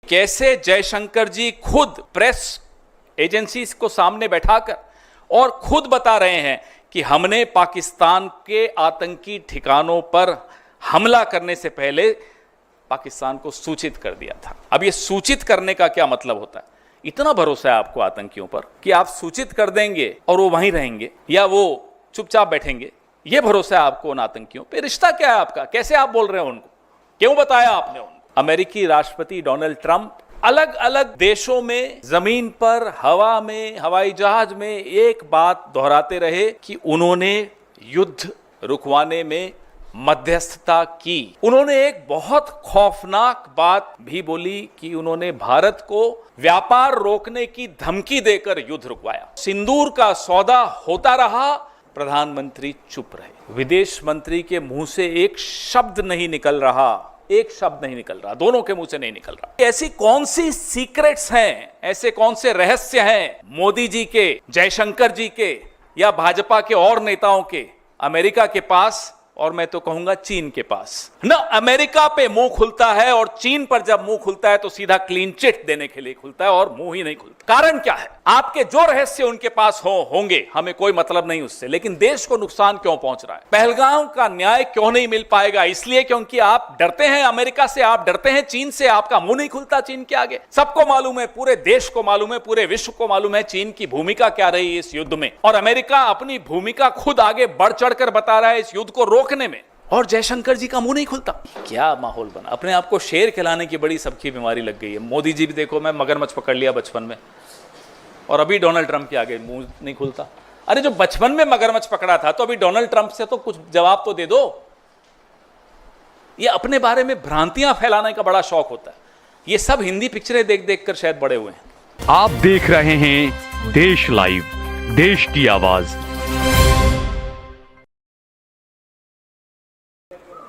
कैसे जयशंकर जी खुद press agencies को सामने बैठाकर और खुद बता रहे हैं कि हमने पाकिस्तान के आतंकी ठिकानों पर हमला करने से पहले पाकिस्तान को सूचित कर दिया था। अब ये सूचित करने का क्या मतलब होता है? इतना भरोसा है आपको आतंकियों पर कि आप सूचित कर देंगे और वो वहीं रहेंगे या वो चुपचाप बैठेंगे? ये भरोसा है आपको उन आतंकियों पे? रिश्ता क्या है आपका? कैसे आप बोल रहे हो उनको? क्यों बताया आपने उनको? अमेरिकी राष्ट्रपति डोनाल्ड ट्रंप अलग अलग देशों में जमीन पर, हवा में, हवाई जहाज में एक बात दोहराते रहे कि उन्होंने युद्ध रुकवाने में मध्यस्थता की। उन्होंने एक बहुत खौफनाक बात भी बोली कि उन्होंने भारत को व्यापार रोकने की धमकी देकर युद्ध रुकवाया। सिंदूर का सौदा होता रहा, प्रधानमंत्री चुप रहे। विदेश मंत्री के मुंह से एक शब्द नहीं निकल रहा, एक शब्द नहीं निकल रहा, दोनों के मुंह से नहीं निकल रहा। ऐसी कौन सी सीक्रेट्स हैं, ऐसे कौन से रहस्य हैं मोदी जी के, जयशंकर जी के या भाजपा के और नेताओं के अमेरिका के पास, और मैं तो कहूंगा चीन के पास? न अमेरिका पे मुंह खुलता है, और चीन पर जब मुंह खुलता है तो सीधा क्लीन चिट देने के लिए खुलता है और मुंह ही नहीं खुलता। कारण क्या है? आपके जो रहस्य उनके पास होंगे, हमें कोई मतलब नहीं उससे, लेकिन देश को नुकसान क्यों पहुंच रहा है? पहलगाम का न्याय क्यों नहीं मिल पाएगा? इसलिए क्योंकि आप डरते हैं अमेरिका से, आप डरते हैं चीन से, आपका मुंह नहीं खुलता चीन के आगे। सबको मालूम है, पूरे देश को मालूम है, पूरे विश्व को मालूम है चीन की भूमिका क्या रही इस युद्ध में, और अमेरिका अपनी भूमिका खुद आगे बढ़ चढ़कर बता रहा है इस युद्ध को रोकने में, और जयशंकर जी का मुंह नहीं खुलता। क्या माहौल बना! अपने आप को शेर खिलाने की बड़ी सबकी बीमारी लग गई है। मोदी जी भी देखो, मैं मगरमच्छ पकड़ लिया बचपन में, और अभी डोनाल्ड ट्रंप के आगे मुंह नहीं खुलता। अरे जो बचपन में मगरमच्छ पकड़ा था, तो अभी डोनाल्ड ट्रंप से तो कुछ जवाब तो दे दो। ये अपने बारे में भ्रांतियां फैलाने का बड़ा शौक होता है। ये सब हिंदी पिक्चरें देख देख कर शायद बड़े हुए हैं। आप देख रहे हैं देश लाइव, देश की आवाज।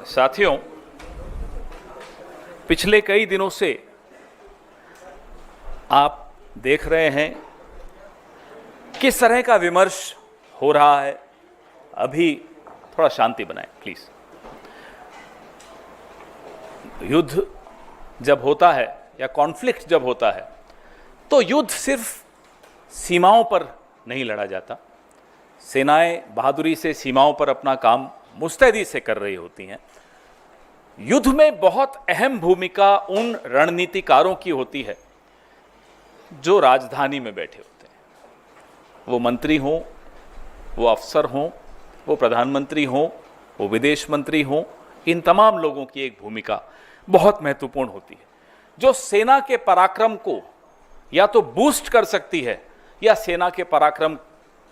साथियों, पिछले कई दिनों से आप देख रहे हैं किस तरह का विमर्श हो रहा है। अभी थोड़ा शांति बनाएं प्लीज। युद्ध जब होता है या कॉन्फ्लिक्ट जब होता है, तो युद्ध सिर्फ सीमाओं पर नहीं लड़ा जाता। सेनाएं बहादुरी से सीमाओं पर अपना काम मुस्तैदी से कर रही होती हैं। युद्ध में बहुत अहम भूमिका उन रणनीतिकारों की होती है जो राजधानी में बैठे होते हैं। वो मंत्री हों, वो अफसर हों, वो प्रधानमंत्री हों, वो विदेश मंत्री हों, इन तमाम लोगों की एक भूमिका बहुत महत्वपूर्ण होती है, जो सेना के पराक्रम को या तो बूस्ट कर सकती है या सेना के पराक्रम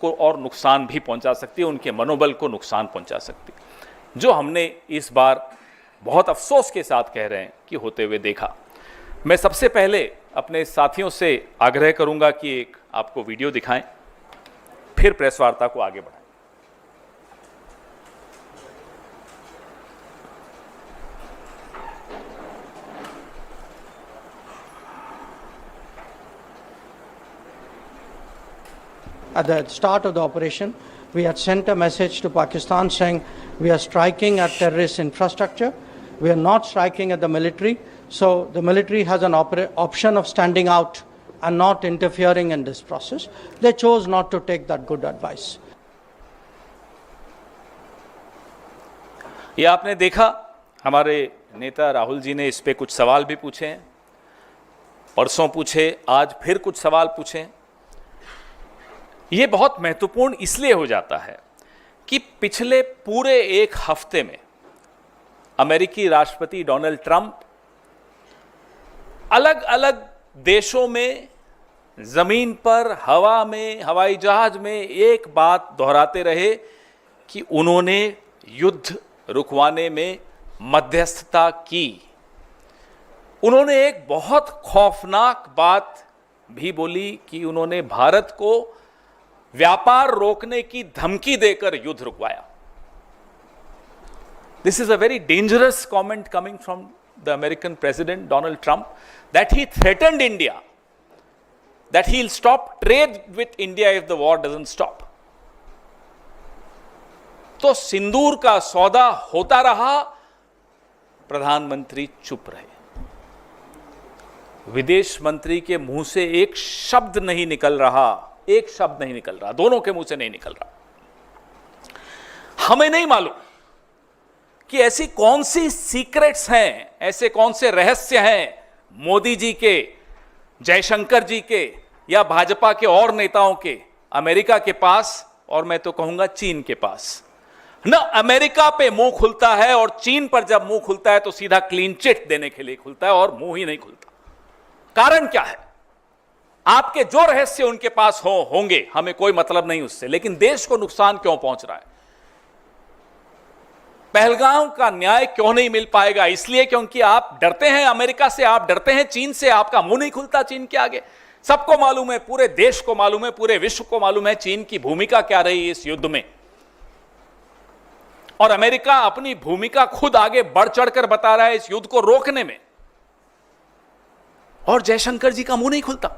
को और नुकसान भी पहुंचा सकती है, उनके मनोबल को नुकसान पहुंचा सकती है, जो हमने इस बार बहुत अफसोस के साथ कह रहे हैं कि होते हुए देखा। मैं सबसे पहले अपने साथियों से आग्रह करूंगा कि एक आपको वीडियो दिखाएं, फिर प्रेस वार्ता को आगे बढ़ाएं। At the start of the operation, we had sent a message to Pakistan saying we are striking at terrorist infrastructure. We are not striking at the military. So the military has an option of standing out and not interfering in this process. They chose not to take that good advice. ये आपने देखा, हमारे नेता राहुल जी ने इस पे कुछ सवाल भी पूछे हैं, परसों पूछे, आज फिर कुछ सवाल पूछे। ये बहुत महत्वपूर्ण इसलिए हो जाता है कि पिछले पूरे एक हफ्ते में अमेरिकी राष्ट्रपति डोनाल्ड ट्रंप अलग अलग देशों में, जमीन पर, हवा में, हवाई जहाज में एक बात दोहराते रहे कि उन्होंने युद्ध रुकवाने में मध्यस्थता की। उन्होंने एक बहुत खौफनाक बात भी बोली कि उन्होंने भारत को व्यापार रोकने की धमकी देकर युद्ध रुकवाया। This is a very dangerous comment coming from the American President Donald Trump, that he threatened India, that he'll stop trade with India if the war doesn't stop. तो सिंदूर का सौदा होता रहा, प्रधानमंत्री चुप रहे। विदेश मंत्री के मुंह से एक शब्द नहीं निकल रहा, एक शब्द नहीं निकल रहा, दोनों के मुंह से नहीं निकल रहा। हमें नहीं मालूम कि ऐसी कौन सी सीक्रेट्स हैं, ऐसे कौन से रहस्य हैं मोदी जी के, जयशंकर जी के या भाजपा के और नेताओं के अमेरिका के पास, और मैं तो कहूंगा चीन के पास। न अमेरिका पे मुंह खुलता है, और चीन पर जब मुंह खुलता है तो सीधा क्लीन चिट देने के लिए खुलता है, और मुंह ही नहीं खुलता। कारण क्या है? आपके जो रहस्य उनके पास होंगे, हमें कोई मतलब नहीं उससे, लेकिन देश को नुकसान क्यों पहुंच रहा है? पहलगाम का न्याय क्यों नहीं मिल पाएगा? इसलिए क्योंकि आप डरते हैं अमेरिका से, आप डरते हैं चीन से, आपका मुंह नहीं खुलता चीन के आगे। सबको मालूम है, पूरे देश को मालूम है, पूरे विश्व को मालूम है चीन की भूमिका क्या रही इस युद्ध में, और अमेरिका अपनी भूमिका खुद आगे बढ़ चढ़कर बता रहा है इस युद्ध को रोकने में, और जयशंकर जी का मुंह नहीं खुलता।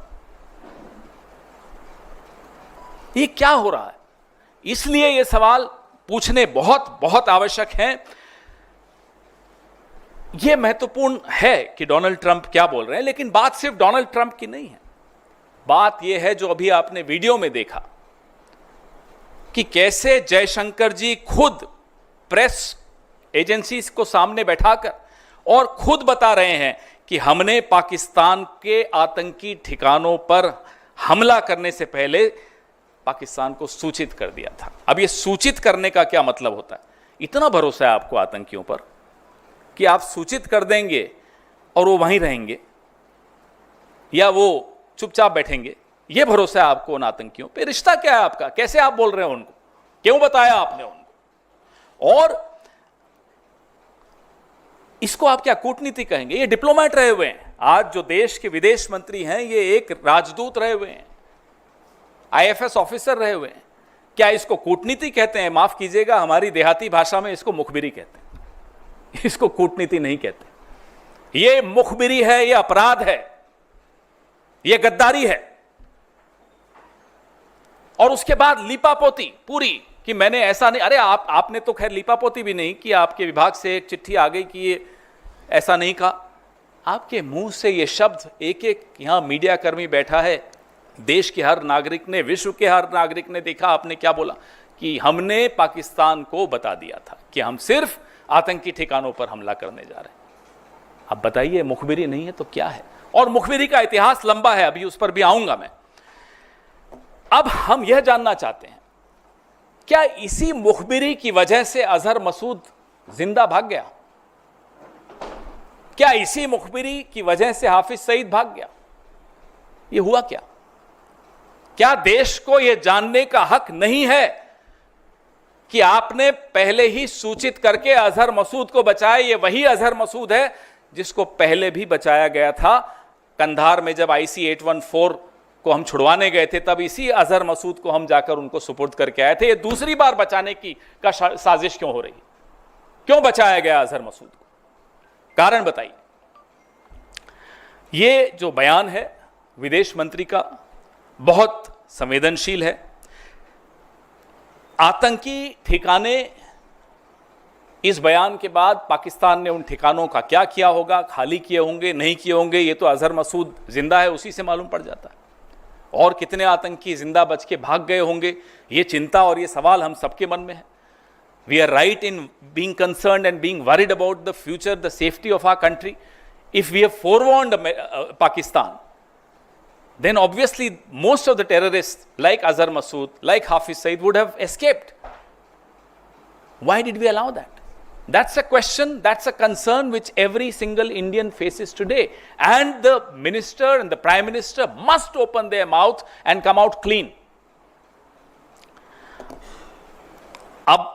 ये क्या हो रहा है? इसलिए ये सवाल पूछने बहुत बहुत आवश्यक हैं। यह महत्वपूर्ण है कि डोनाल्ड ट्रंप क्या बोल रहे हैं, लेकिन बात सिर्फ डोनाल्ड ट्रंप की नहीं है। बात यह है जो अभी आपने वीडियो में देखा कि कैसे जयशंकर जी खुद प्रेस एजेंसीज को सामने बैठाकर और खुद बता रहे हैं कि हमने पाकिस्तान के आतंकी ठिकानों पर हमला करने से पहले पाकिस्तान को सूचित कर दिया था। अब ये सूचित करने का क्या मतलब होता है? इतना भरोसा है आपको आतंकियों पर कि आप सूचित कर देंगे और वो वहीं रहेंगे या वो चुपचाप बैठेंगे? ये भरोसा है आपको उन आतंकियों पे? रिश्ता क्या है आपका? कैसे आप बोल रहे हो उनको? क्यों बताया आपने उनको? और इसको आप क्या कूटनीति कहेंगे? ये डिप्लोमेट रहे हुए हैं। आज जो देश के विदेश मंत्री हैं ये एक राजदूत रहे हुए हैं, आईएफएस ऑफिसर रहे हुए हैं। क्या इसको कूटनीति कहते हैं? माफ कीजिएगा, हमारी देहाती भाषा में इसको मुखबिरी कहते हैं, इसको कूटनीति नहीं कहते। ये मुखबिरी है, ये अपराध है, ये गद्दारी है। और उसके बाद लीपापोती पूरी कि मैंने ऐसा नहीं। अरे आपने तो खैर लीपापोती भी नहीं कि आपके विभाग से एक चिट्ठी आ गई कि ये ऐसा नहीं कहा। आपके मुंह से ये शब्द एक एक यहां मीडिया कर्मी बैठा है, देश के हर नागरिक ने, विश्व के हर नागरिक ने देखा आपने क्या बोला कि हमने पाकिस्तान को बता दिया था कि हम सिर्फ आतंकी ठिकानों पर हमला करने जा रहे हैं। अब बताइए, मुखबिरी नहीं है तो क्या है? और मुखबिरी का इतिहास लंबा है, अभी उस पर भी आऊंगा मैं। अब हम यह जानना चाहते हैं, क्या इसी मुखबिरी की वजह से अजहर मसूद जिंदा भाग गया? क्या इसी मुखबिरी की वजह से हाफिज सईद भाग गया? यह हुआ क्या? क्या देश को यह जानने का हक नहीं है कि आपने पहले ही सूचित करके अजहर मसूद को बचाया? ये वही अजहर मसूद है जिसको पहले भी बचाया गया था। कंधार में जब IC 814 को हम छुड़वाने गए थे तब इसी अजहर मसूद को हम जाकर उनको सुपुर्द करके आए थे। ये दूसरी बार बचाने की साजिश क्यों हो रही? क्यों बचाया गया अजहर मसूद को? कारण बताइए। ये जो बयान है विदेश मंत्री का बहुत संवेदनशील है। आतंकी ठिकाने, इस बयान के बाद पाकिस्तान ने उन ठिकानों का क्या किया होगा, खाली किए होंगे, नहीं किए होंगे, ये तो अजहर मसूद जिंदा है उसी से मालूम पड़ जाता है। और कितने आतंकी जिंदा बच के भाग गए होंगे, ये चिंता और ये सवाल हम सबके मन में है। We are right in being concerned and being worried about the future, the safety of our country. If we have forewarned Pakistan, then obviously most of the terrorists like Azhar Masood, like Hafiz Saeed would have escaped. Why did we allow that? That's a question, that's a concern which every single Indian faces today. And the minister and the prime minister must open their mouth and come out clean. अब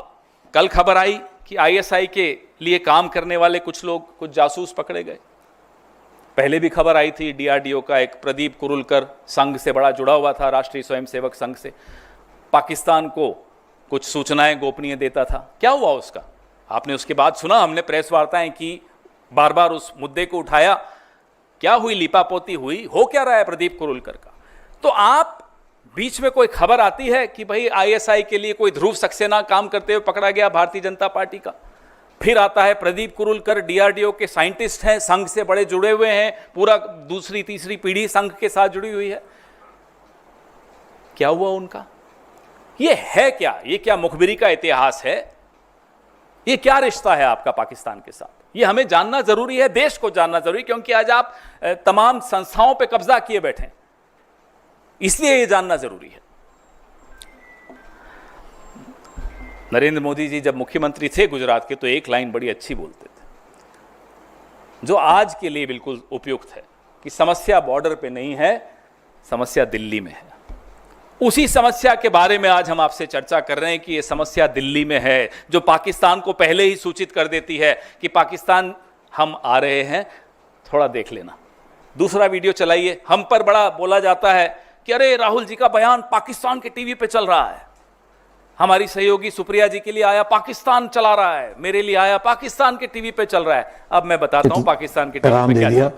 कल खबर आई कि ISI के लिए काम करने वाले कुछ लोग, कुछ जासूस पकड़े गए। पहले भी खबर आई थी, DRDO का एक प्रदीप कुरुलकर संघ से बड़ा जुड़ा हुआ था, राष्ट्रीय स्वयंसेवक संघ से, पाकिस्तान को कुछ सूचनाएं गोपनीय देता था। क्या हुआ उसका? आपने उसके बाद सुना, हमने प्रेस वार्ताएं की, बार बार उस मुद्दे को उठाया। क्या हुई? लीपापोती हुई? हो क्या रहा है प्रदीप कुरुलकर का? तो आप बीच में कोई खबर आती है कि भाई ISI के लिए कोई ध्रुव सक्सेना काम करते हुए पकड़ा गया भारतीय जनता पार्टी का, फिर आता है प्रदीप कुरुलकर, डीआरडीओ के साइंटिस्ट हैं, संघ से बड़े जुड़े हुए हैं, पूरा दूसरी तीसरी पीढ़ी संघ के साथ जुड़ी हुई है। क्या हुआ उनका? ये है क्या? ये क्या मुखबिरी का इतिहास है? ये क्या रिश्ता है आपका पाकिस्तान के साथ? ये हमें जानना जरूरी है, देश को जानना जरूरी, क्योंकि आज आप तमाम संस्थाओं पे कब्जा किए बैठे हैं, इसलिए ये जानना जरूरी है। नरेंद्र मोदी जी जब मुख्यमंत्री थे गुजरात के, तो एक लाइन बड़ी अच्छी बोलते थे, जो आज के लिए बिल्कुल उपयुक्त है, कि समस्या बॉर्डर पे नहीं है, समस्या दिल्ली में है। उसी समस्या के बारे में आज हम आपसे चर्चा कर रहे हैं कि यह समस्या दिल्ली में है, जो पाकिस्तान को पहले ही सूचित कर देती है कि पाकिस्तान हम आ रहे हैं, थोड़ा देख लेना। दूसरा वीडियो चलाइए। हम पर बड़ा बोला जाता है कि अरे राहुल जी का बयान पाकिस्तान के टीवी पे चल रहा है, हमारी सहयोगी सुप्रिया जी के लिए आया पाकिस्तान चला रहा है, मेरे लिए आया पाकिस्तान के टीवी पे चल रहा है। अब मैं बताता हूं पाकिस्तान के टीवी पे क्या दिया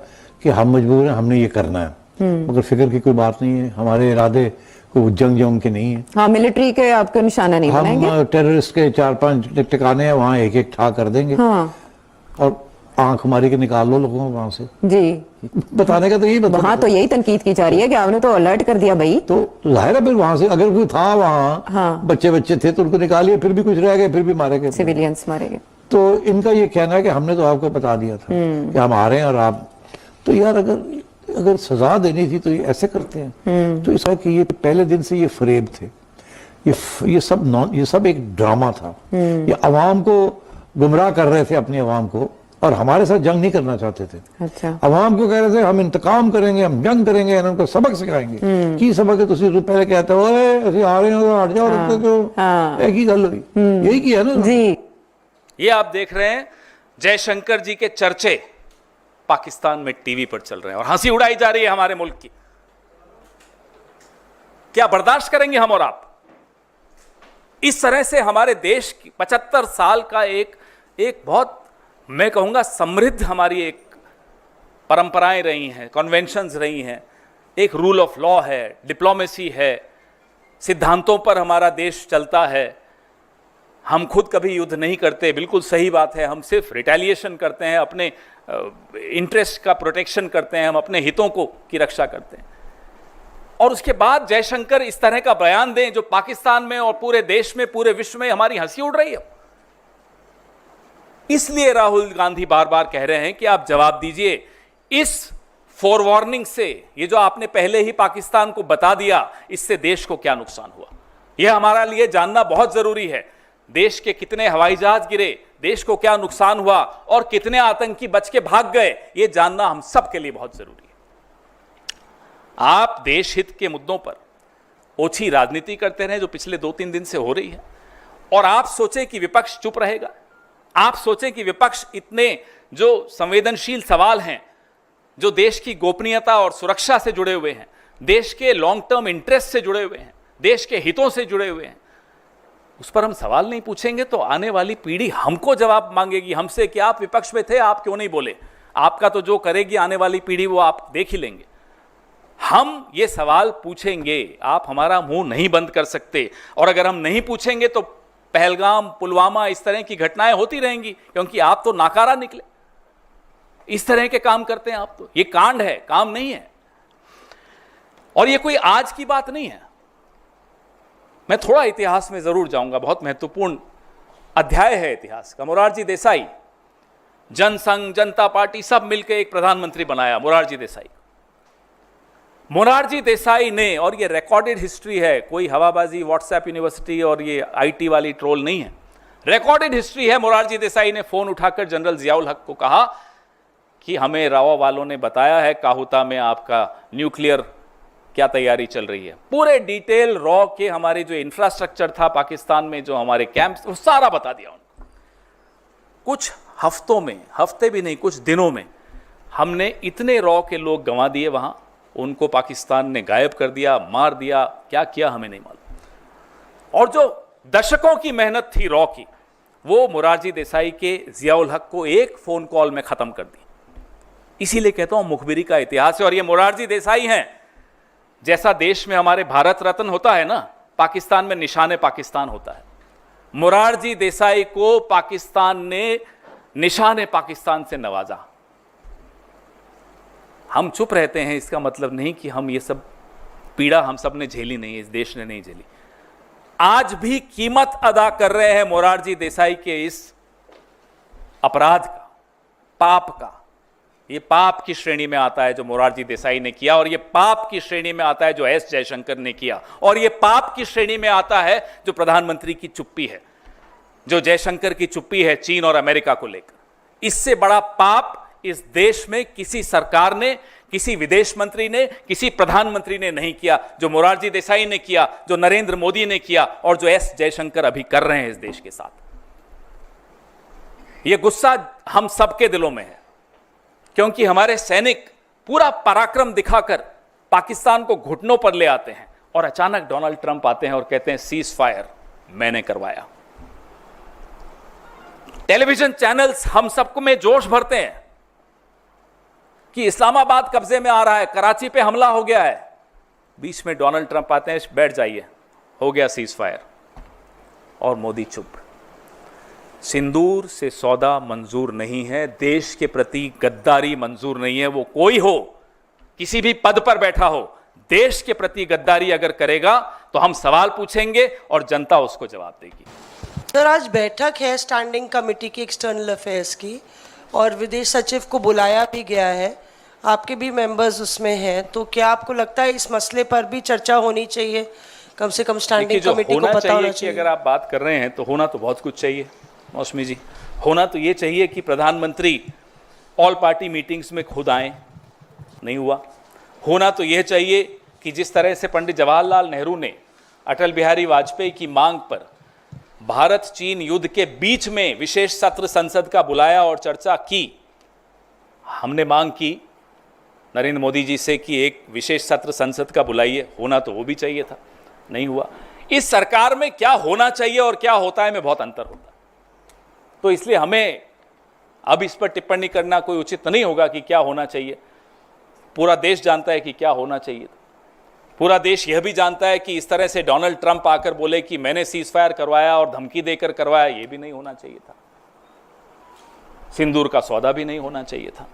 कि हम मजबूर हैं, हमने ये करना है, मगर फिक्र की कोई बात नहीं है, हमारे इरादे कोई जंग के नहीं है। हाँ, मिलिट्री के आपको निशाना नहीं बनाएंगे, हम टेररिस्ट के 4-5 ठिकाने हैं, वहाँ एक एक ठा कर देंगे। हाँ। और आंख मारी के निकाल लो लोगों को वहां से। जी, बताने का तो यही बता, वहाँ तो यही तनकीद की जा रही है कि आपने तो अलर्ट कर दिया भाई। तो जाहिर है फिर वहां से अगर कोई था वहाँ, हाँ, बच्चे थे तो उनको निकालिए, फिर भी कुछ रह गए, फिर भी मारे गए, सिविलियंस मारे गए। तो इनका ये कहना है कि हमने तो आपको बता दिया था कि हम आ रहे हैं और आप, तो यार अगर सजा देनी थी तो ये ऐसे करते हैं। तो इसका कि ये पहले दिन से ये फरेब थे, ये सब एक ड्रामा था, ये अवाम को गुमराह कर रहे थे, अपनी अवाम को, और हमारे साथ जंग नहीं करना चाहते थे। अच्छा। अवाम को कह रहे थे हम इंतकाम करेंगे, हम जंग करेंगे, उनको सबक सिखाएंगे। की सबक है? तुम पहले कहते हो ऐसे आ रहे हो हट जाओ, एक ही गल हुई, यही किया ना जी। ये आप देख रहे हैं जयशंकर जी के चर्चे पाकिस्तान में टीवी पर चल रहे हैं और हंसी उड़ाई जा रही है हमारे मुल्क की। क्या बर्दाश्त करेंगे हम और आप? इस तरह से हमारे देश की 75 साल का एक बहुत, मैं कहूंगा, समृद्ध हमारी एक परंपराएं रही हैं, कन्वेंशंस रही हैं, एक रूल ऑफ लॉ है, डिप्लोमेसी है, सिद्धांतों पर हमारा देश चलता है। हम खुद कभी युद्ध नहीं करते, बिल्कुल सही बात है, हम सिर्फ रिटेलिएशन करते हैं, अपने इंटरेस्ट का प्रोटेक्शन करते हैं, हम अपने हितों की रक्षा करते हैं। और उसके बाद जयशंकर इस तरह का बयान दें जो पाकिस्तान में और पूरे देश में, पूरे विश्व में हमारी हंसी उड़ रही है। इसलिए राहुल गांधी बार बार कह रहे हैं कि आप जवाब दीजिए इस फोरवार्निंग से, ये जो आपने पहले ही पाकिस्तान को बता दिया, इससे देश को क्या नुकसान हुआ, यह हमारा लिए जानना बहुत जरूरी है। देश के कितने हवाई जहाज गिरे, देश को क्या नुकसान हुआ और कितने आतंकी बच के भाग गए, यह जानना हम सब के लिए बहुत जरूरी है। आप देश हित के मुद्दों पर ओछी राजनीति करते रहे जो पिछले 2-3 दिन से हो रही है, और आप सोचें कि विपक्ष चुप रहेगा, आप सोचें कि विपक्ष इतने जो संवेदनशील सवाल हैं, जो देश की गोपनीयता और सुरक्षा से जुड़े हुए हैं, देश के लॉन्ग टर्म इंटरेस्ट से जुड़े हुए हैं, देश के हितों से जुड़े हुए हैं, उस पर हम सवाल नहीं पूछेंगे तो आने वाली पीढ़ी हमको जवाब मांगेगी हमसे कि आप विपक्ष में थे, आप क्यों नहीं बोले। आपका तो जो करेगी आने वाली पीढ़ी वो आप देख ही लेंगे। हम ये सवाल पूछेंगे, आप हमारा मुंह नहीं बंद कर सकते, और अगर हम नहीं पूछेंगे तो पहलगाम, पुलवामा, इस तरह की घटनाएं होती रहेंगी, क्योंकि आप तो नाकारा निकले, इस तरह के काम करते हैं आप। तो ये कांड है, काम नहीं है, और ये कोई आज की बात नहीं है। मैं थोड़ा इतिहास में जरूर जाऊंगा, बहुत महत्वपूर्ण अध्याय है इतिहास का। मोरारजी देसाई, जनसंघ, जनता पार्टी सब मिलकर एक प्रधानमंत्री बनाया मोरारजी देसाई। मोरारजी देसाई ने, और ये रिकॉर्डेड हिस्ट्री है, कोई हवाबाजी व्हाट्सएप यूनिवर्सिटी और ये आईटी वाली ट्रोल नहीं है, रिकॉर्डेड हिस्ट्री है। मोरारजी देसाई ने फोन उठाकर जनरल जियाउल हक को कहा कि हमें रावा वालों ने बताया है काहुता में आपका न्यूक्लियर क्या तैयारी चल रही है। पूरे डिटेल रॉ के हमारे जो इंफ्रास्ट्रक्चर था पाकिस्तान में, जो हमारे कैंप्स, वो सारा बता दिया उनको। कुछ हफ्तों में, हफ्ते भी नहीं, कुछ दिनों में हमने इतने रॉ के लोग गंवा दिए वहां, उनको पाकिस्तान ने गायब कर दिया, मार दिया, क्या किया हमें नहीं मालूम। और जो दशकों की मेहनत थी रॉ की, वो मोरारजी देसाई के जियाउल हक को एक फोन कॉल में खत्म कर दी। इसीलिए कहता हूं मुखबिरी का इतिहास है। और ये मोरारजी देसाई हैं, जैसा देश में हमारे भारत रत्न होता है ना, पाकिस्तान में निशान पाकिस्तान होता है। मोरारजी देसाई को पाकिस्तान ने निशान पाकिस्तान से नवाजा। हम चुप रहते हैं, इसका मतलब नहीं कि हम ये सब पीड़ा हम सब ने झेली नहीं है, इस देश ने नहीं झेली। आज भी कीमत अदा कर रहे हैं मोरारजी देसाई के इस अपराध का, पाप का। ये पाप की श्रेणी में आता है जो मोरारजी देसाई ने किया, और ये पाप की श्रेणी में आता है जो एस जयशंकर ने किया, और ये पाप की श्रेणी में आता है जो प्रधानमंत्री की चुप्पी है, जो जयशंकर की चुप्पी है चीन और अमेरिका को लेकर। इससे बड़ा पाप इस देश में किसी सरकार ने, किसी विदेश मंत्री ने, किसी प्रधानमंत्री ने नहीं किया, जो मोरारजी देसाई ने किया, जो नरेंद्र मोदी ने किया, और जो एस जयशंकर अभी कर रहे हैं इस देश के साथ। यह गुस्सा हम सबके दिलों में है, क्योंकि हमारे सैनिक पूरा पराक्रम दिखाकर पाकिस्तान को घुटनों पर ले आते हैं, और अचानक डोनाल्ड ट्रंप आते हैं और कहते हैं सीज फायर मैंने करवाया। टेलीविजन चैनल्स हम सबको में जोश भरते हैं कि इस्लामाबाद कब्जे में आ रहा है, कराची पे हमला हो गया है। बीच में डोनाल्ड ट्रंप आते हैं, बैठ जाइए, हो गया सीज फायर, और मोदी चुप। सिंदूर से सौदा मंजूर नहीं है, देश के प्रति गद्दारी मंजूर नहीं है। वो कोई हो, किसी भी पद पर बैठा हो, देश के प्रति गद्दारी अगर करेगा तो हम सवाल पूछेंगे और जनता उसको जवाब देगी। सर, आज बैठक है स्टैंडिंग कमेटी की एक्सटर्नल अफेयर्स की, और विदेश सचिव को बुलाया भी गया है, आपके भी मेंबर्स उसमें हैं, तो क्या आपको लगता है इस मसले पर भी चर्चा होनी चाहिए? कम से कम स्टैंडिंग कमेटी को पता होना चाहिए। अगर आप बात कर रहे हैं तो होना तो बहुत कुछ चाहिए मौसमी जी। होना तो ये चाहिए कि प्रधानमंत्री ऑल पार्टी मीटिंग्स में खुद आए, नहीं हुआ। होना तो यह चाहिए कि जिस तरह से पंडित जवाहरलाल नेहरू ने अटल बिहारी वाजपेयी की मांग पर भारत चीन युद्ध के बीच में विशेष सत्र संसद का बुलाया और चर्चा की, हमने मांग की नरेंद्र मोदी जी से कि एक विशेष सत्र संसद का बुलाइए। होना तो वो भी चाहिए था, नहीं हुआ। इस सरकार में क्या होना चाहिए और क्या होता है में बहुत अंतर होता है, तो इसलिए हमें अब इस पर टिप्पणी करना कोई उचित नहीं होगा कि क्या होना चाहिए। पूरा देश जानता है कि क्या होना चाहिए। पूरा देश यह भी जानता है कि इस तरह से डोनाल्ड ट्रंप आकर बोले कि मैंने सीज फायर करवाया और धमकी देकर करवाया, यह भी नहीं होना चाहिए था। सिंदूर का सौदा भी नहीं होना चाहिए था,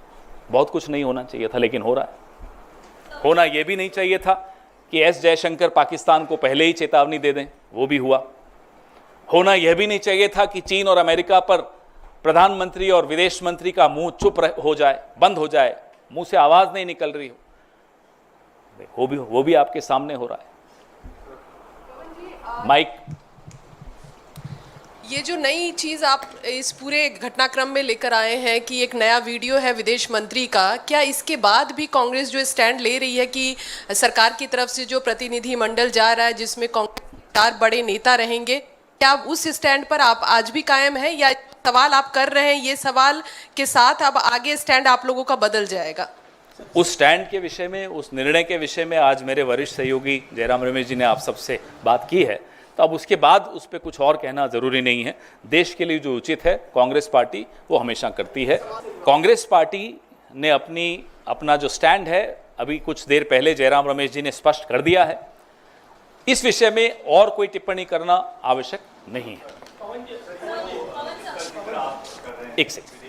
बहुत कुछ नहीं होना चाहिए था, लेकिन हो रहा है। होना यह भी नहीं चाहिए था कि एस जयशंकर पाकिस्तान को पहले ही चेतावनी दे दें, वो भी हुआ। होना यह भी नहीं चाहिए था कि चीन और अमेरिका पर प्रधानमंत्री और विदेश मंत्री का मुंह चुप हो जाए, बंद हो जाए, मुंह से आवाज नहीं निकल रही हो। वो भी आपके सामने हो रहा है। माइक, ये जो नई चीज आप इस पूरे घटनाक्रम में लेकर आए हैं कि एक नया वीडियो है विदेश मंत्री का, क्या इसके बाद भी कांग्रेस जो स्टैंड ले रही है कि सरकार की तरफ से जो प्रतिनिधि मंडल जा रहा है जिसमें कांग्रेस के 4 बड़े नेता रहेंगे, क्या उस स्टैंड पर आप आज भी कायम हैं, या सवाल आप कर रहे हैं ये सवाल के साथ अब आगे स्टैंड आप लोगों का बदल जाएगा? उस स्टैंड के विषय में, उस निर्णय के विषय में आज मेरे वरिष्ठ सहयोगी जयराम रमेश जी ने आप सबसे बात की है, तो अब उसके बाद उस पर कुछ और कहना जरूरी नहीं है। देश के लिए जो उचित है कांग्रेस पार्टी वो हमेशा करती है। कांग्रेस पार्टी ने अपना जो स्टैंड है अभी कुछ देर पहले जयराम रमेश जी ने स्पष्ट कर दिया है। इस विषय में और कोई टिप्पणी करना आवश्यक नहीं है। एक सेकंड,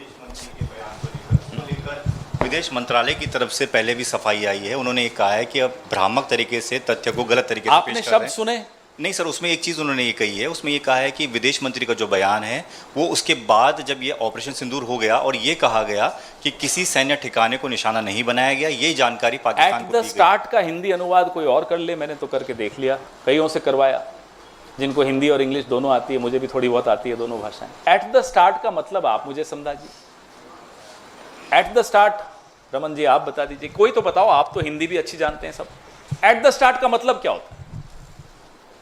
विदेश मंत्रालय की तरफ से पहले भी सफाई आई है, उन्होंने ये कहा है कि अब भ्रामक तरीके से तथ्य को गलत तरीके से आपने शब्द सुने? नहीं सर, उसमें एक चीज़ उन्होंने ये कही है, उसमें ये कहा है कि विदेश मंत्री का जो बयान है वो उसके बाद जब ये ऑपरेशन सिंदूर हो गया और ये कहा गया कि किसी सैन्य ठिकाने को निशाना नहीं बनाया गया, ये जानकारी पाकिस्तान को दी गई। एट द स्टार्ट का हिंदी अनुवाद कोई और कर ले, मैंने तो करके देख लिया, कईयों से करवाया जिनको हिंदी और इंग्लिश दोनों आती है, मुझे भी थोड़ी बहुत आती है दोनों भाषाएं। एट द स्टार्ट का मतलब आप मुझे समझाइए। At the start Raman ji आप बता दीजिए, कोई तो बताओ, आप तो हिंदी भी अच्छी जानते हैं सब। एट द स्टार्ट का मतलब क्या होता है?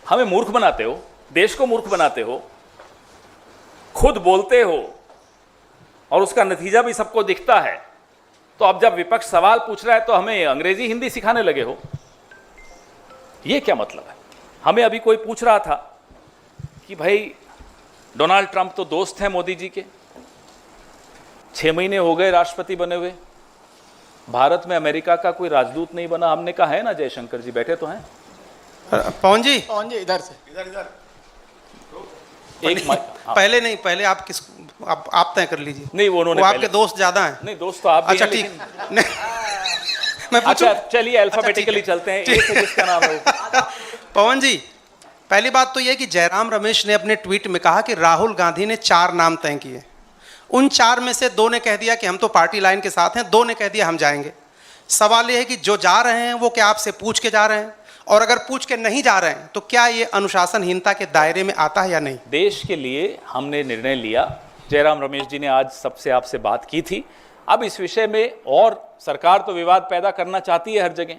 हमें मूर्ख बनाते हो, देश को मूर्ख बनाते हो, खुद बोलते हो और उसका नतीजा भी सबको दिखता है। तो अब जब विपक्ष सवाल पूछ रहा है तो हमें अंग्रेजी हिंदी सिखाने लगे हो, यह क्या मतलब है? हमें अभी कोई पूछ रहा था कि भाई डोनाल्ड ट्रंप तो दोस्त हैं मोदी जी के, 6 महीने हो गए राष्ट्रपति बने हुए, भारत में अमेरिका का कोई राजदूत नहीं बना। हमने कहा है ना, जयशंकर जी बैठे तो हैं। पवन जी इधर से एक पहले नहीं, पहले आप किस अब आप तय कर लीजिए। नहीं, वो उन्होंने आपके पहले- दोस्त ज्यादा हैं। नहीं, दोस्त तो आप भी अच्छा हैं, ठीक लेकिन- नहीं, मैं पूछूं? अच्छा चलिए अल्फाबेटिकली ठीक है। चलते हैं, ए से जिसका नाम है वो। पवन जी, पहली बात तो यह कि जयराम रमेश ने अपने ट्वीट में कहा कि राहुल गांधी ने 4 नाम तय किए। उन 4 में से 2 ने कह दिया कि हम तो पार्टी लाइन के साथ हैं, 2 ने कह दिया हम जाएंगे। सवाल यह है कि जो जा रहे हैं वो क्या आपसे पूछ के जा रहे हैं, और अगर पूछ के नहीं जा रहे हैं तो क्या ये अनुशासनहीनता के दायरे में आता है या नहीं? देश के लिए हमने निर्णय लिया। जयराम रमेश जी ने आज सबसे आपसे बात की थी। अब इस विषय में, और सरकार तो विवाद पैदा करना चाहती है हर जगह,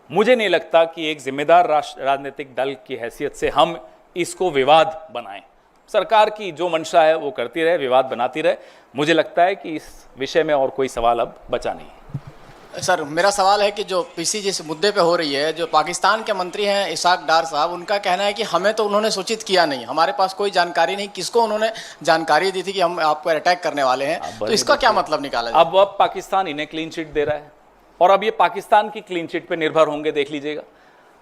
मुझे नहीं लगता कि एक जिम्मेदार राजनीतिक दल की हैसियत से हम इसको विवाद बनाएं। सरकार की जो मंशा है वो करती रहे, विवाद बनाती रहे। मुझे लगता है कि इस विषय में और कोई सवाल अब बचा नहीं। सर, मेरा सवाल है कि जो पीसी जिस मुद्दे पे हो रही है, जो पाकिस्तान के मंत्री हैं इसाक डार साहब, उनका कहना है कि हमें तो उन्होंने सूचित किया नहीं, हमारे पास कोई जानकारी नहीं, किसको उन्होंने जानकारी दी थी कि हम आपको अटैक करने वाले हैं, तो इसका क्या मतलब निकाला जाए? अब पाकिस्तान इन्हें क्लीन चिट दे रहा है, और अब ये पाकिस्तान की क्लीन चिट पे निर्भर होंगे, देख लीजिएगा।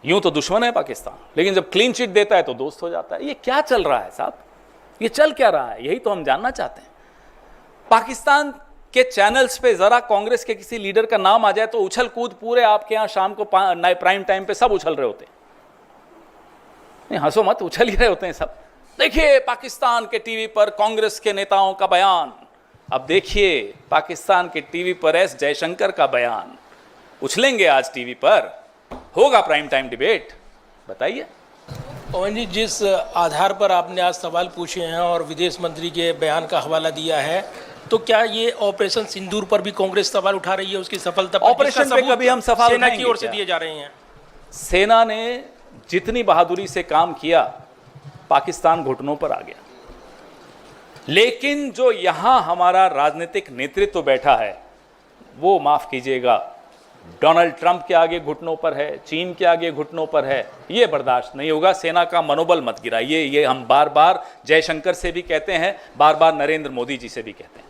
यूं तो दुश्मन है पाकिस्तान, लेकिन जब क्लीन चिट देता है तो दोस्त हो जाता है। ये क्या चल रहा है साहब, ये चल क्या रहा है, यही तो हम जानना चाहते हैं। पाकिस्तान के चैनल्स पे जरा कांग्रेस के किसी लीडर का नाम आ जाए तो उछल कूद पूरे आपके यहां शाम को प्राइम टाइम पे सब उछल रहे होते हैं। नहीं हंसो मत, उछल ही रहे होते हैं सब। देखिए पाकिस्तान के टीवी पर कांग्रेस के नेताओं का बयान, अब देखिए पाकिस्तान के टीवी पर एस जयशंकर का बयान। उछलेंगे आज टीवी पर, होगा प्राइम टाइम डिबेट, बताइए। पवन जी, जिस आधार पर आपने आज सवाल पूछे हैं और विदेश मंत्री के बयान का हवाला दिया है, तो क्या ये ऑपरेशन सिंदूर पर भी कांग्रेस सवाल उठा रही है, उसकी सफलता पर? ऑपरेशन पे कभी हम सवाल सेना की उठाएंगे ओर से क्या? दिए जा रहे हैं। सेना ने जितनी बहादुरी से काम किया, पाकिस्तान घुटनों पर आ गया। लेकिन जो यहां हमारा राजनीतिक नेतृत्व बैठा है, वो माफ कीजिएगा, डोनाल्ड ट्रंप के आगे घुटनों पर है, चीन के आगे घुटनों पर है। ये बर्दाश्त नहीं होगा। सेना का मनोबल मत गिराइए। ये हम बार बार जयशंकर से भी कहते हैं, बार बार नरेंद्र मोदी जी से भी कहते हैं।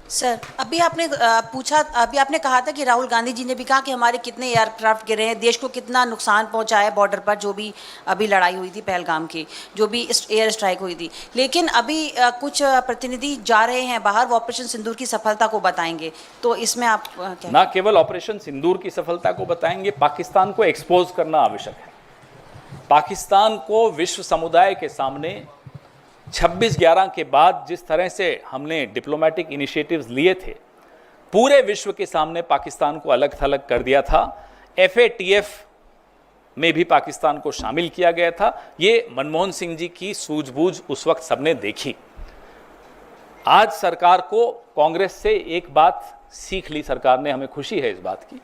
सर, अभी आपने अभी आपने कहा था कि राहुल गांधी जी ने भी कहा कि हमारे कितने एयरक्राफ्ट गिरे हैं, देश को कितना नुकसान पहुंचा है बॉर्डर पर, जो भी अभी लड़ाई हुई थी पहलगाम की, जो भी एयर स्ट्राइक हुई थी। लेकिन अभी कुछ प्रतिनिधि जा रहे हैं बाहर, वो ऑपरेशन सिंदूर की सफलता को बताएंगे, तो इसमें आप क्या? ना केवल ऑपरेशन सिंदूर की सफलता को बताएंगे, पाकिस्तान को एक्सपोज करना आवश्यक है। पाकिस्तान को विश्व समुदाय के सामने 26/11 के बाद जिस तरह से हमने डिप्लोमेटिक इनिशिएटिव्स लिए थे, पूरे विश्व के सामने पाकिस्तान को अलग थलग कर दिया था। FATF में भी पाकिस्तान को शामिल किया गया था। ये मनमोहन सिंह जी की सूझबूझ उस वक्त सबने देखी। आज सरकार को कांग्रेस से एक बात सीख ली सरकार ने, हमें खुशी है इस बात की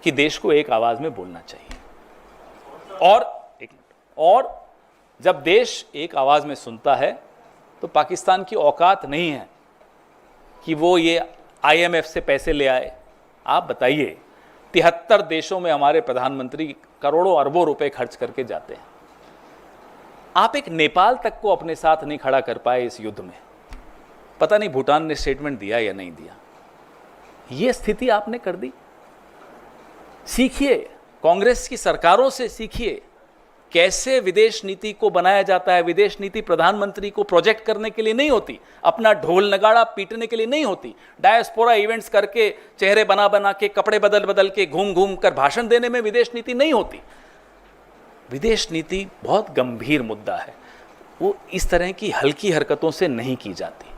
कि देश को एक आवाज में बोलना चाहिए। और जब देश एक आवाज में सुनता है तो पाकिस्तान की औकात नहीं है कि वो ये IMF से पैसे ले आए। आप बताइए, 73 देशों में हमारे प्रधानमंत्री करोड़ों अरबों रुपए खर्च करके जाते हैं। आप एक नेपाल तक को अपने साथ नहीं खड़ा कर पाए इस युद्ध में। पता नहीं भूटान ने स्टेटमेंट दिया या नहीं दिया। ये स्थिति आपने कर दी। सीखिए, कांग्रेस की सरकारों से सीखिए कैसे विदेश नीति को बनाया जाता है। विदेश नीति प्रधानमंत्री को प्रोजेक्ट करने के लिए नहीं होती, अपना ढोल नगाड़ा पीटने के लिए नहीं होती, डायस्पोरा इवेंट्स करके, चेहरे बना बना के, कपड़े बदल बदल के, घूम घूम कर भाषण देने में विदेश नीति नहीं होती। विदेश नीति बहुत गंभीर मुद्दा है, वो इस तरह की हल्की हरकतों से नहीं की जाती।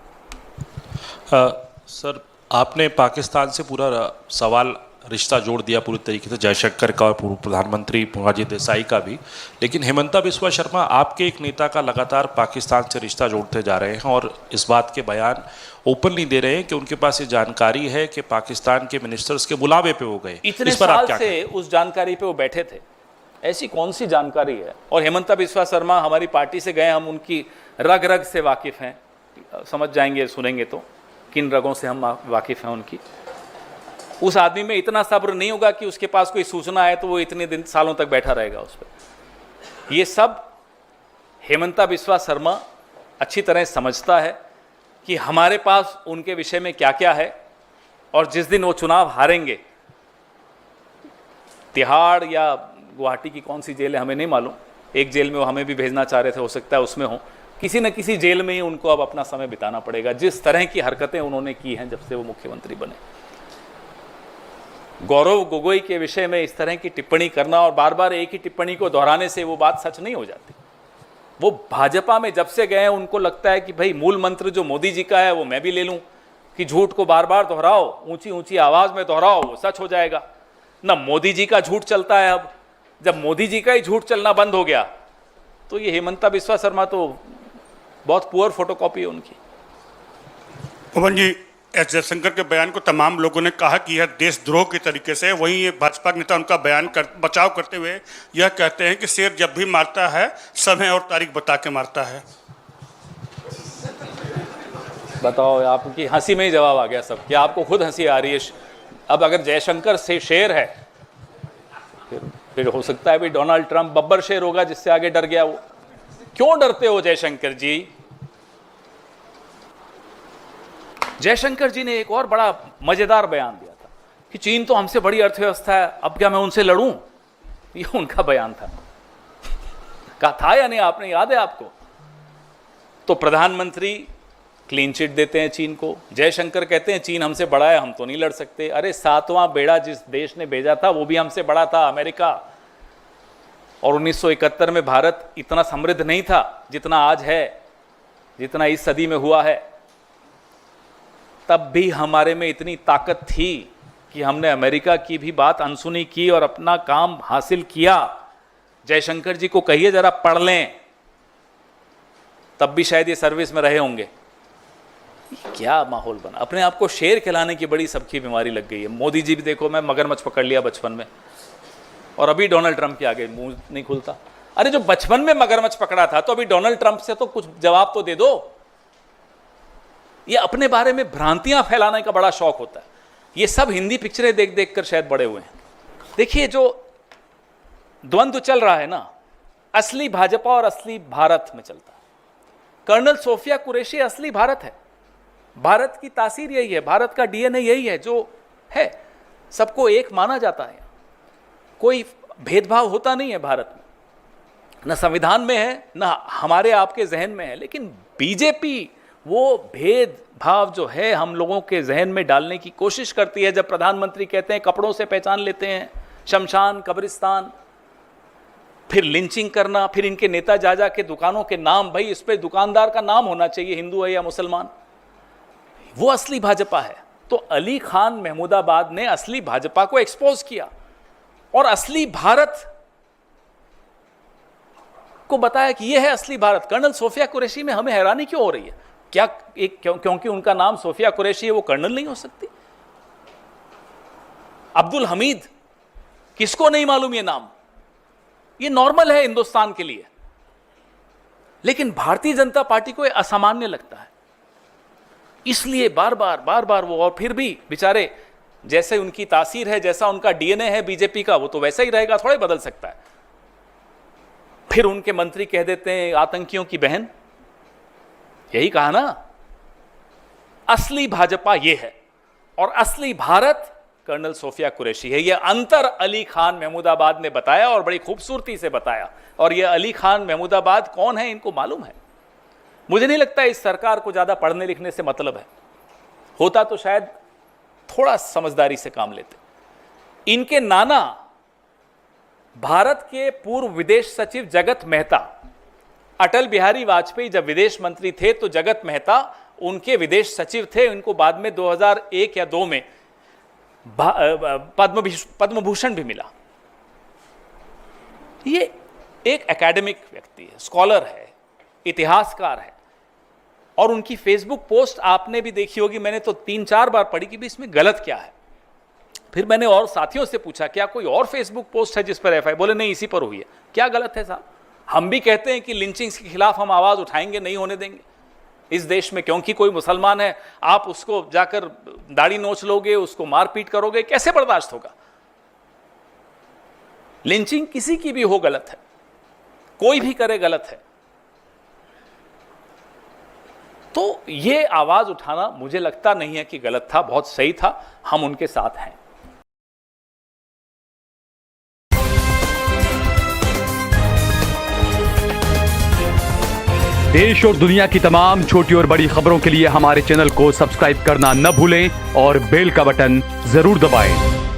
सर, आपने पाकिस्तान से पूरा सवाल रिश्ता जोड़ दिया पूरी तरीके से, जयशंकर का और पूर्व प्रधानमंत्री मोरारजी देसाई का भी। लेकिन हेमंता बिस्वा शर्मा, आपके एक नेता का लगातार पाकिस्तान से रिश्ता जोड़ते जा रहे हैं और इस बात के बयान ओपनली दे रहे हैं कि उनके पास ये जानकारी है कि पाकिस्तान के मिनिस्टर्स के बुलावे पे वो गए। इतने साल से उस जानकारी पे वो बैठे थे, ऐसी कौन सी जानकारी है? और हेमंता बिस्वा शर्मा हमारी पार्टी से गए, हम उनकी रग रग से वाकिफ़ हैं। समझ जाएंगे सुनेंगे तो किन रगों से हम वाकिफ़ हैं उनकी। उस आदमी में इतना सब्र नहीं होगा कि उसके पास कोई सूचना है तो वो इतने दिन सालों तक बैठा रहेगा उस पर। ये सब हेमंता बिस्वा शर्मा अच्छी तरह समझता है कि हमारे पास उनके विषय में क्या क्या है, और जिस दिन वो चुनाव हारेंगे, तिहाड़ या गुवाहाटी की कौन सी जेल है हमें नहीं मालूम, एक जेल में वो हमें भी भेजना चाह रहे थे, हो सकता है उसमें हो, किसी न किसी जेल में ही उनको अब अपना समय बिताना पड़ेगा, जिस तरह की हरकतें उन्होंने की हैं जब से वो मुख्यमंत्री बने। गौरव गोगोई के विषय में इस तरह की टिप्पणी करना और बार बार एक ही टिप्पणी को दोहराने से वो बात सच नहीं हो जाती। वो भाजपा में जब से गए हैं उनको लगता है कि भाई मूल मंत्र जो मोदी जी का है वो मैं भी ले लूं, कि झूठ को बार बार दोहराओ, ऊंची ऊंची आवाज में दोहराओ, वो सच हो जाएगा। ना मोदी जी का झूठ चलता है। अब जब मोदी जी का ही झूठ चलना बंद हो गया तो ये हेमंता बिस्वा शर्मा तो बहुत पुअर फोटोकॉपी है उनकी। पवन जी, एस जयशंकर के बयान को तमाम लोगों ने कहा कि यह देशद्रोह के तरीके से, वहीं ये भाजपा नेता उनका बचाव करते हुए यह कहते हैं कि शेर जब भी मारता है समय और तारीख बता के मारता है। बताओ, आपकी हंसी में ही जवाब आ गया सब, क्या आपको खुद हंसी आ रही है? अब अगर जयशंकर से शेर है फिर हो सकता है भी डोनाल्ड ट्रंप बब्बर शेर होगा जिससे आगे डर गया वो। क्यों डरते हो जयशंकर जी? जयशंकर जी ने एक और बड़ा मजेदार बयान दिया था कि चीन तो हमसे बड़ी अर्थव्यवस्था है, अब क्या मैं उनसे लड़ूं? ये उनका बयान था। कहा था या नहीं आपने, याद है आपको? तो प्रधानमंत्री क्लीन चिट देते हैं चीन को, जयशंकर कहते हैं चीन हमसे बड़ा है, हम तो नहीं लड़ सकते। अरे 7वां बेड़ा जिस देश ने भेजा था वो भी हमसे बड़ा था, अमेरिका। और 1971 में भारत इतना समृद्ध नहीं था जितना आज है, जितना इस सदी में हुआ है। तब भी हमारे में इतनी ताकत थी कि हमने अमेरिका की भी बात अनसुनी की और अपना काम हासिल किया। जयशंकर जी को कहिए जरा पढ़ लें, तब भी शायद ये सर्विस में रहे होंगे। क्या माहौल बना, अपने आप को शेर खिलाने की बड़ी सबकी बीमारी लग गई है। मोदी जी भी देखो, मैं मगरमच्छ पकड़ लिया बचपन में, और अभी डोनाल्ड ट्रंप के आगे मुंह नहीं खुलता। अरे जो बचपन में मगरमच्छ पकड़ा था तो अभी डोनाल्ड ट्रंप से तो कुछ जवाब तो दे दो। ये अपने बारे में भ्रांतियां फैलाने का बड़ा शौक होता है। ये सब हिंदी पिक्चरें देख देख कर शायद बड़े हुए हैं। देखिए जो द्वंद्व चल रहा है ना, असली भाजपा और असली भारत में चलता है। कर्नल सोफिया कुरैशी असली भारत है, भारत की तासीर यही है, भारत का डीएनए यही है जो है। सबको एक माना जाता है, कोई भेदभाव होता नहीं है भारत में, न संविधान में है न हमारे आपके जहन में है। लेकिन बीजेपी वो भेदभाव जो है हम लोगों के जहन में डालने की कोशिश करती है। जब प्रधानमंत्री कहते हैं कपड़ों से पहचान लेते हैं, शमशान कब्रिस्तान, फिर लिंचिंग करना, फिर इनके नेता जा के दुकानों के नाम, भाई इस पे दुकानदार का नाम होना चाहिए, हिंदू है या मुसलमान। वो असली भाजपा है। तो अली खान महमूदाबाद ने असली भाजपा को एक्सपोज किया और असली भारत को बताया कि यह है असली भारत। कर्नल सोफिया कुरैशी में हमें हैरानी क्यों हो रही है? क्या क्योंकि उनका नाम सोफिया कुरैशी है वो कर्नल नहीं हो सकती? अब्दुल हमीद, किसको नहीं मालूम ये नाम? ये नॉर्मल है हिंदुस्तान के लिए, लेकिन भारतीय जनता पार्टी को ये असामान्य लगता है। इसलिए बार बार वो, और फिर भी बेचारे जैसे उनकी तासीर है, जैसा उनका डीएनए है बीजेपी का, वो तो वैसा ही रहेगा, थोड़े बदल सकता है। फिर उनके मंत्री कह देते हैं आतंकियों की बहन। यही कहा ना, असली भाजपा ये है और असली भारत कर्नल सोफिया कुरैशी है। यह अंतर अली खान महमूदाबाद ने बताया और बड़ी खूबसूरती से बताया। और यह अली खान महमूदाबाद कौन है इनको मालूम है। मुझे नहीं लगता इस सरकार को ज्यादा पढ़ने लिखने से मतलब है, होता तो शायद थोड़ा समझदारी से काम लेते। इनके नाना भारत के पूर्व विदेश सचिव जगत मेहता, अटल बिहारी वाजपेयी जब विदेश मंत्री थे तो जगत मेहता उनके विदेश सचिव थे। इनको बाद में 2001 या 2 में पद्म भूषण भी मिला। ये एक एकेडमिक व्यक्ति है, स्कॉलर है, इतिहासकार है। और उनकी फेसबुक पोस्ट आपने भी देखी होगी, मैंने तो 3-4 बार पढ़ी कि भी इसमें गलत क्या है। फिर मैंने और साथियों से पूछा क्या कोई और फेसबुक पोस्ट है जिस पर एफआईआर? बोले नहीं, इसी पर हुई है। क्या गलत है साहब? हम भी कहते हैं कि लिंचिंग्स के खिलाफ हम आवाज उठाएंगे, नहीं होने देंगे इस देश में, क्योंकि कोई मुसलमान है आप उसको जाकर दाढ़ी नोच लोगे, उसको मारपीट करोगे, कैसे बर्दाश्त होगा? लिंचिंग किसी की भी हो गलत है, कोई भी करे गलत है। तो ये आवाज उठाना मुझे लगता नहीं है कि गलत था, बहुत सही था। हम उनके साथ हैं। देश और दुनिया की तमाम छोटी और बड़ी खबरों के लिए हमारे चैनल को सब्सक्राइब करना न भूलें और बेल का बटन जरूर दबाएं।